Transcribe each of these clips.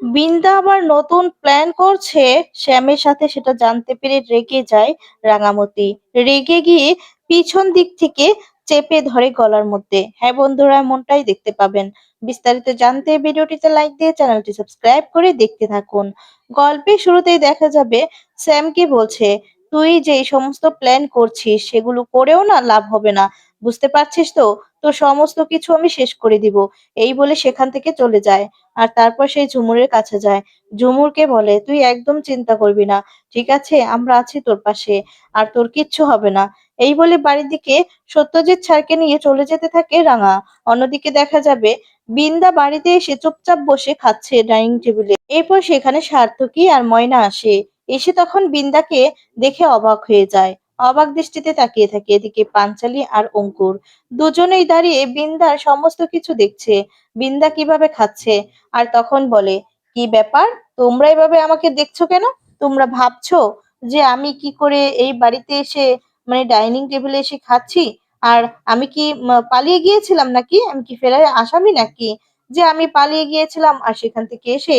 বিন্দা আবার নতুন প্ল্যান করছে শ্যামের সাথে, সেটা জানতে পেরে রেগে যায় রাঙামতি। রেগে গিয়ে পিছন দিক থেকে চেপে ধরে গলার মধ্যে। হ্যাঁ বন্ধুরা, এমনটাই দেখতে পাবেন। বিস্তারিত জানতে ভিডিওটিতে লাইক দিয়ে চ্যানেলটি সাবস্ক্রাইব করে দেখতে থাকুন। গল্পের শুরুতেই দেখা যাবে স্যামকে বলছে, তুই যে এই সমস্ত প্ল্যান করছিস সেগুলো করেও না লাভ হবে না, বুঝতে পারছিস তো? তোর সমস্ত কিছু আমি শেষ করে দিব। এই বলে সেখান থেকে চলে যায়। আর তারপর সেই ঝুমুরের কাছে যায়। ঝুমুরকে বলে, তুই একদম চিন্তা করবি না, ঠিক আছে? আমরা আছি তোর পাশে, আর তোর কিচ্ছু হবে না। এই বলে বাড়ির দিকে সত্যজিৎ স্যারকে নিয়ে চলে যেতে থাকে রাঙা। অন্যদিকে দেখা যাবে বিন্দা বাড়িতে এসে চুপচাপ বসে খাচ্ছে ডাইনিং টেবিলে। এরপর সেখানে সার্থকী আর ময়না আসে। এসে তখন বিন্দাকে দেখে অবাক হয়ে যায়। অবাক দৃষ্টিতে তাকিয়ে থাকে এদিকে পাঞ্চালী আর অঙ্কুর। দুজনেই দাঁড়িয়ে বিন্দার সমস্ত কিছু দেখছে, বিন্দা কিভাবে খাচ্ছে। আর তখন বলে, কি ব্যাপার, তোমরা এভাবে আমাকে দেখছো কেন? তোমরা ভাবছো যে আমি কি করে এই বাড়িতে এসে, মানে ডাইনিং টেবিলে এসে খাচ্ছি? আর আমি কি পালিয়ে গিয়েছিলাম নাকি? আমি কি ফেরার আসামি নাকি, যে আমি পালিয়ে গিয়েছিলাম আর সেখান থেকে এসে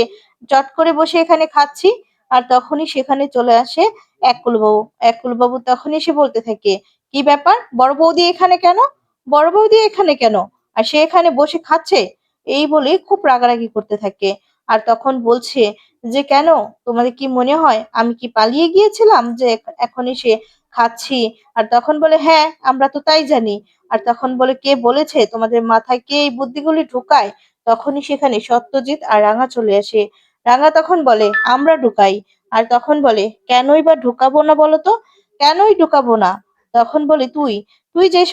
চট করে বসে এখানে খাচ্ছি? আর তখনই সেখানে চলে আসে একুল বাবু। একুল বাবু তখন এসে বলতে থাকে, কি ব্যাপার, বড় বৌদি এখানে কেন? বড় বৌদি এখানে কেন? আর সে এখানে বসে খাচ্ছে? এই বলে খুব রাগারাগি করতে থাকে। আর তখন বলছে যে, কেন, তোমাদের কি মনে হয় আমি কি পালিয়ে গিয়েছিলাম যে এখন এসে খাচ্ছি? আর তখন বলে, হ্যাঁ, আমরা তো তাই জানি। আর তখন বলে, কে বলেছে, তোমাদের মাথায় কে এই বুদ্ধিগুলি ঢুকায়? তখনই সেখানে সত্যজিৎ আর রাঙা চলে আসে। রাঙা তখন বলে, আমরা ঢুকাই। আর তখন বলে, কেনই বা ঢুকাবো না বলো তো? কেনই ঢুকাবো না? তখন বলে, তুই তুই যে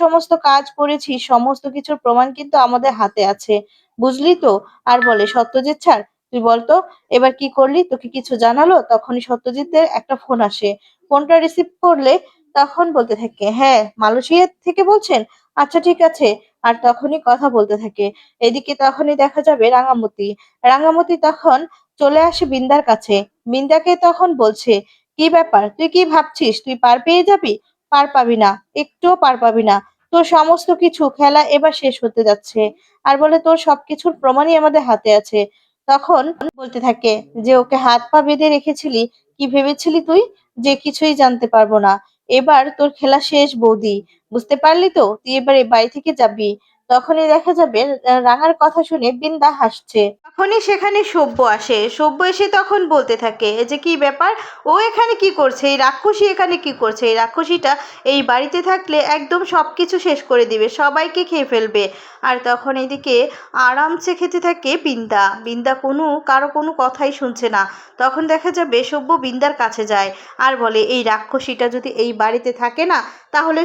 সমস্ত কাজ করেছিস সমস্ত কিছুর প্রমাণ কিন্তু আমাদের হাতে আছে, বুঝলি তো? আর বলে, সত্যজিৎ স্যার, তুই বলতো এবার কি করলি, তোকে কিছু জানালো? তখনই সত্যজিতের একটা ফোন আসে। ফোনটা রিসিভ করলে তখন বলতে থাকে, হ্যাঁ, মালয়েশিয়া থেকে বলছেন? আচ্ছা ঠিক আছে। আর তখনই কথা বলতে থাকে। এদিকে তখনই দেখা যাবে রাঙামতি। রাঙামতি তখন চলে আসে বিন্দার কাছে। বিন্দাকে তখন বলছে, কি ব্যাপার, তুই কি ভাবছিস তুই পার পেয়ে যাবি? পার পাবি না, একটুও পার পাবি না। তোর সমস্ত কিছু খেলা এবার শেষ হতে যাচ্ছে। আর বলে, তোর সবকিছুর প্রমাণই আমাদের হাতে আছে। তখন বলতে থাকে যে, ওকে হাত পা বেঁধে রেখেছিলি, কি ভেবেছিলি তুই যে কিছুই জানতে পারবো না? এবার তোর খেলা শেষ বৌদি, বুঝতে পারলি তো? তুই এবার এই বাড়ি থেকে যাবি। তখনই দেখা যাবে রাঙার কথা শুনে বিন্দা হাসছে। তখনই সেখানে সব্য আসে। সব্য এসে তখন বলতে থাকে যে, কি ব্যাপার, ও এখানে কি করছে? এই রাক্ষসী এখানে কি করছে? এই রাক্ষসীটা এই বাড়িতে থাকলে একদম সবকিছু শেষ করে দিবে, সবাইকে খেয়ে ফেলবে। আর তখন এদিকে আরামসে খেতে থাকে বিন্দা। বিন্দা কারো কোনো কথাই শুনছে না। তখন দেখা যাবে সব্য বিন্দার কাছে যায় আর বলে, এই রাক্ষসীটা যদি এই বাড়িতে থাকে না, তাহলে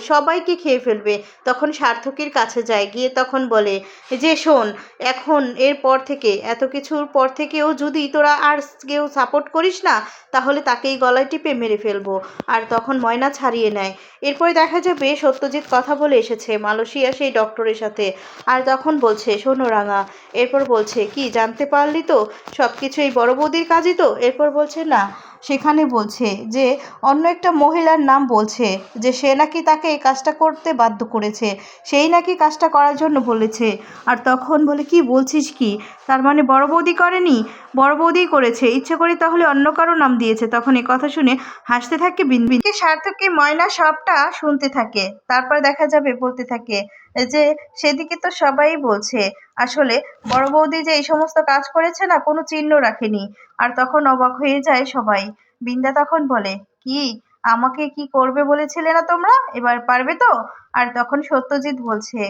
সবাইকে খেয়ে ফেলবে। তখন সার্থকীর কাছে যায়, গিয়ে তখন বলে যে, শোন, এখন এরপর থেকে, এত কিছুর পর থেকেও যদি তোরা আর কেউ সাপোর্ট করিস না, তাহলে তাকেই গলায় টিপে মেরে ফেলবো। আর তখন ময়না ছাড়িয়ে নেয়। এরপরে দেখা যাবে সত্যজিৎ কথা বলে এসেছে মালয়েশিয়া সেই ডক্টরের সাথে। আর তখন বলছে, শোনো রাঙা, এরপর বলছে, কি জানতে পারলি তো সবকিছু এই বড় বৌদির কাজই তো? এরপর বলছে, না, সেখানে বলছে যে অন্য একটা মহিলার নাম বলছে, যে সে নাকি তাকে এই কাজটা করতে বাধ্য করেছে, সেই নাকি কাজটা করার জন্য বলেছে। আর তখন বলে, কি বলছিস কি? তার মানে বড় বৌদি করেনি? বড় বৌদিই করেছে ইচ্ছে করে, তাহলে অন্য কারো নাম দিয়েছে। তখন এই কথা শুনে হাসতে থাকে বিনবিনকে। সার্থকী ময়না সবটা শুনতে থাকে। তারপর দেখা যাবে বলতে থাকে যে, সেদিকে তো সবাই বলছে আসলে বড় বৌদি যে এই সমস্ত কাজ করেছে না, কোনো চিহ্ন রাখেনি। আর তখন অবাক হয়ে যায় সবাই। বিন্দা তখন বলে, কি, আমাকে কি করবে বলেছিলে না তোমরা, এবার পারবে তো? আর তখন সত্যজিৎ বলছে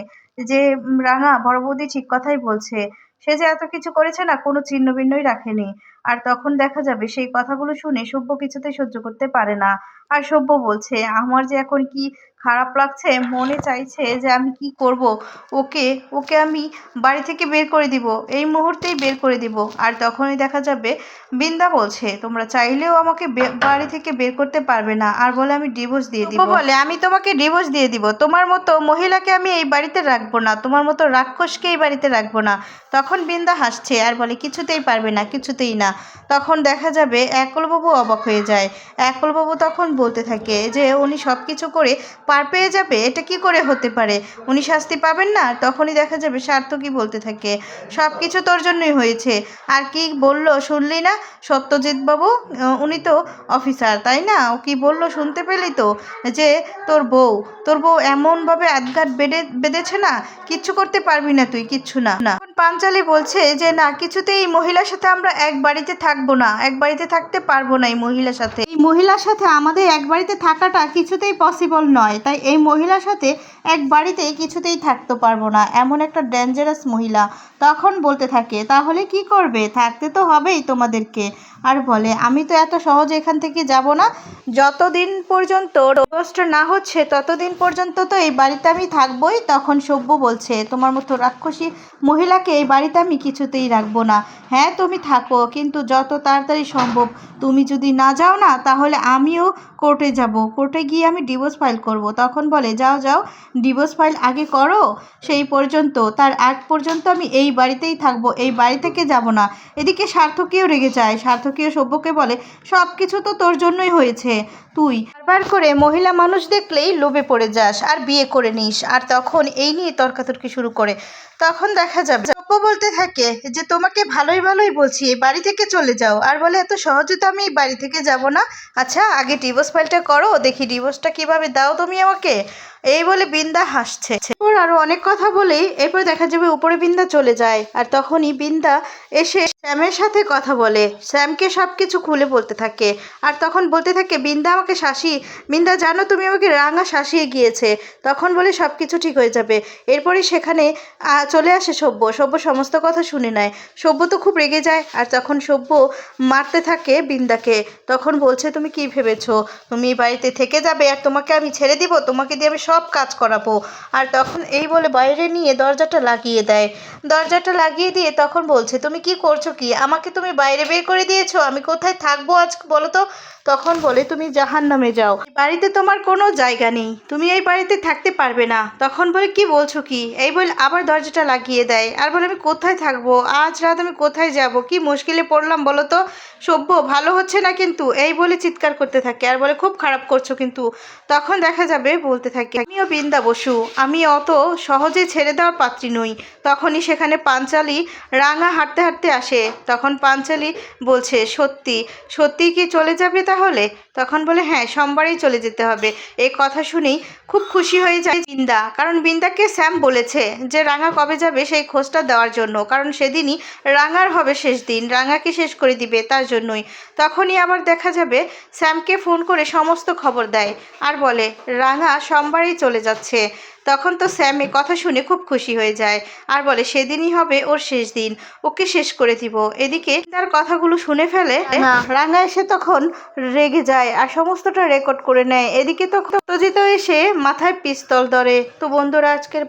যে, রাঙা, বড় বৌদি ঠিক কথাই বলছে, সে যে এত কিছু করেছে না, কোনো চিহ্ন বিহ্নই রাখেনি। আর তখন দেখা যাবে সেই কথাগুলো শুনে সব্য কিছুতেই সহ্য করতে পারে না। আর সব্য বলছে, আমার যে এখন কি খারাপ লাগছে, মনে চাইছে যে আমি কি করব, ওকে ওকে আমি বাড়ি থেকে বের করে দিব, এই মুহূর্তেই বের করে দিব। আর তখনই দেখা যাবে বিন্দা বলছে, তোমরা চাইলেও আমাকে বাড়ি থেকে বের করতে পারবে না। আর বলে, আমি ডিভোর্স দিয়ে দিব। বলে, আমি তোমাকে ডিভোর্স দিয়ে দিব, তোমার মতো মহিলাকে আমি এই বাড়িতে রাখবো না, তোমার মতো রাক্ষসকে এই বাড়িতে রাখবো না। তখন বিন্দা হাসছে আর বলে, কিছুতেই পারবে না, কিছুতেই না। তখন দেখা যাবে একলবাবু অবাক হয়ে যায়। একলবাবু তখন বলতে থাকে যে, উনি সব কিছু করে পার পেয়ে যাবে, এটা কি করে হতে পারে? উনি শাস্তি পাবেন না? তখনই দেখা যাবে সার্থকই বলতে থাকে, সব কিছু তোর জন্যই হয়েছে। আর কি বলল শুনলি না? সত্যজিৎ বাবু, উনি তো অফিসার, তাই না? ও কি বলল শুনতে পেলি তো? যে তোর বউ এমনভাবে আটঘাট বেঁধেছে না, কিচ্ছু করতে পারবি না তুই, কিচ্ছু না। এখন পাঞ্চালি বলছে যে না, কিছুতেই এই মহিলার সাথে আমরা এক বাড়িতে থাকবো না, এক বাড়িতে থাকতে পারবো না। এই মহিলার সাথে আমাদের এক বাড়িতে থাকাটা কিছুতেই পসিবল নয়, তাই এই মহিলার সাথে এক বাড়িতে কিছুতেই থাকতে পারবো না, এমন একটা ডেঞ্জারাস মহিলা। তখন বলতে থাকে, তাহলে কি করবে? থাকতে তো হবেই তোমাদেরকে। আর বলে, আমি তো এত সহজে এখান থেকে যাব না, যতদিন পর্যন্ত ডিভোর্সটা না হচ্ছে ততদিন পর্যন্ত তো এই বাড়িতে আমি থাকবোই। তখন সভ্য বলছে, তোমার মতো রাক্ষসী মহিলাকে এই বাড়িতে আমি কিছুতেই রাখবো না। হ্যাঁ তুমি থাকো, কিন্তু যত তাড়াতাড়ি সম্ভব। তুমি যদি না যাও না, তাহলে আমিও কোর্টে যাব, কোর্টে গিয়ে আমি ডিভোর্স ফাইল করব। তখন বলে, যাও যাও, ডিভোর্স ফাইল আগে করো, সেই পর্যন্ত, তার আগ পর্যন্ত আমি এই বাড়িতেই থাকবো, এই বাড়ি থেকে যাব না। এদিকে সার্থকীও রেগে যায়। সার্থকীয় সভ্যকে বলে, সব কিছু তো তোর জন্যই হয়েছে, তুই বারবার করে মহিলা মানুষ দেখলেই লোভে পড়ে যাস আর বিয়ে করে নিস। আর তখন এই নিয়ে তর্কাতর্কি শুরু করে। তখন দেখা যাবে সভ্য বলতে থাকে যে, তোমাকে ভালোই ভালোই বলছি, এই বাড়ি থেকে চলে যাও। আর বলে, এত সহজে তো আমি এই বাড়ি থেকে যাব না। আচ্ছা আগে ডিভোর্স ফাইলটা করো, দেখি ডিভোর্সটা কিভাবে দাও তুমি আমাকে। এই বলে বিন্দা হাসছে। এরপর আরো অনেক কথা বলেই এরপর দেখা যাবে উপরে বিন্দা চলে যায়। আর তখনই বিন্দা এসে স্যামের সাথে কথা বলে, স্যামকে সব কিছু খুলে বলতে থাকে। আর তখন বলতে থাকে, বিন্দা আমাকে বিন্দা জানো, তুমি আমাকে রাঙা শাসিয়ে গিয়েছে। তখন বলে, সব কিছু ঠিক হয়ে যাবে। এরপরই সেখানে চলে আসে সভ্য। সভ্য সমস্ত কথা শুনে নেয়। সভ্য তো খুব রেগে যায়। আর তখন সভ্য মারতে থাকে বিন্দাকে। তখন বলছে, তুমি কি ভেবেছো তুমি এই বাড়িতে থেকে যাবে আর তোমাকে আমি ছেড়ে দিব? তোমাকে দিয়ে আমি সব কাজ করাবো। আর তখন এই বলে বাইরে নিয়ে দরজাটা লাগিয়ে দেয়। দরজাটা লাগিয়ে দিয়ে তখন বলছে, তুমি কি করছো কি? আমাকে তুমি বাইরে বের করে দিয়েছো, আমি কোথায় থাকবো আজ বলো তো? তখন বলে, তুমি জাহান্নামে যাও, এই বাড়িতে তোমার কোনো জায়গা নেই, তুমি এই বাড়িতে থাকতে পারবে না। তখন বলে, কি বলছো কি? এই বলে আবার দরজাটা লাগিয়ে দেয়। আর বলে, আমি কোথায় থাকবো আজ রাত, আমি কোথায় যাব? কি মুশকিলে পড়লাম বলো তো? সভ্য ভালো হচ্ছে না কিন্তু, এই বলে চিৎকার করতে থাকে। আর বলে, খুব খারাপ করছো কিন্তু। তখন দেখা যাবে বলতে থাকে, আমিও বিন্দা বসু, আমি অত সহজে ছেড়ে দেওয়ার পাত্রী নই। তখনই সেখানে পাঞ্চালি রাঙা হাঁটতে হাঁটতে আসে। তখন পাঞ্চালি বলছে, সত্যি সত্যি কি চলে যাবে তাহলে? তখন বলে, হ্যাঁ সোমবারেই চলে যেতে হবে। এই কথা শুনেই খুব খুশি হয়ে যায় বিন্দা, কারণ বিন্দাকে স্যাম বলেছে যে রাঙা কবে যাবে সেই খোঁজটা দেওয়ার জন্য, কারণ সেদিনই রাঙার হবে শেষ দিন, রাঙাকে শেষ করে দিবে তার জন্যই। তখনই আবার দেখা যাবে স্যামকে ফোন করে সমস্ত খবর দেয়। আর বলে, রাঙা সোমবারেই চলে যাচ্ছে। তখন তো স্যাম এ কথা শুনে খুব খুশি হয়ে যায়। আর বলে, সেদিনই হবে ওর শেষ দিন, ওকে শেষ করে দিব। এদিকে তার কথাগুলো শুনে ফেলে রাঙা এসে তখন রেগে যায় আর সমস্তটা রেকর্ড করে নেয়। এদিকে তো সত্যজিৎ এসে মাথায় পিস্তল ধরে। তো বন্ধুরা, আজকের